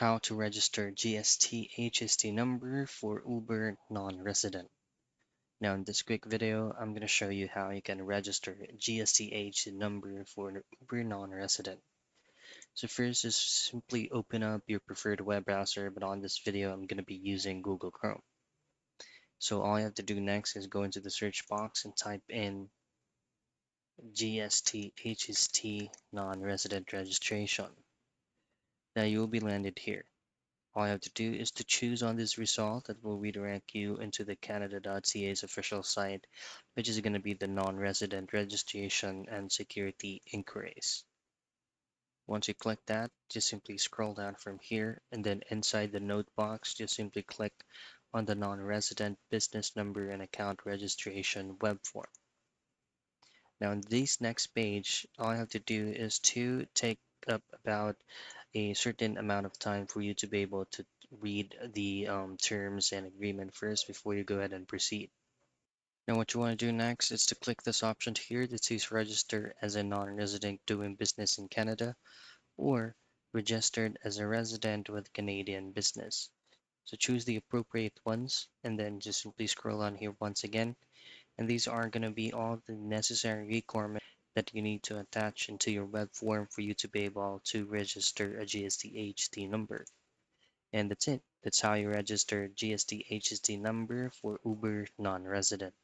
How to register Gst HST number for Uber non-resident. Now in this quick video, I'm going to show you how you can register Gst HST number for an Uber non-resident. So first, just simply open up your preferred web browser, but on this video, I'm going to be using Google Chrome. So all you have to do next is go into the search box and type in Gst HST non-resident registration. Now you will be landed here. All you have to do is to choose on this result that will redirect you into the Canada.ca's official site, which is going to be the non-resident registration and security inquiries. Once you click that, just simply scroll down from here, and then inside the note box, just simply click on the non-resident business number and account registration web form. Now in this next page, all I have to do is to take up about a certain amount of time for you to be able to read the terms and agreement first before you go ahead and proceed. Now what you want to do next is to click this option here that says register as a non-resident doing business in Canada or registered as a resident with Canadian business. So choose the appropriate ones and then just simply scroll on here once again. And these are going to be all the necessary requirements that you need to attach into your web form for you to be able to register a Gst HST number. And that's it. That's how you register Gst HST number for Uber non-resident.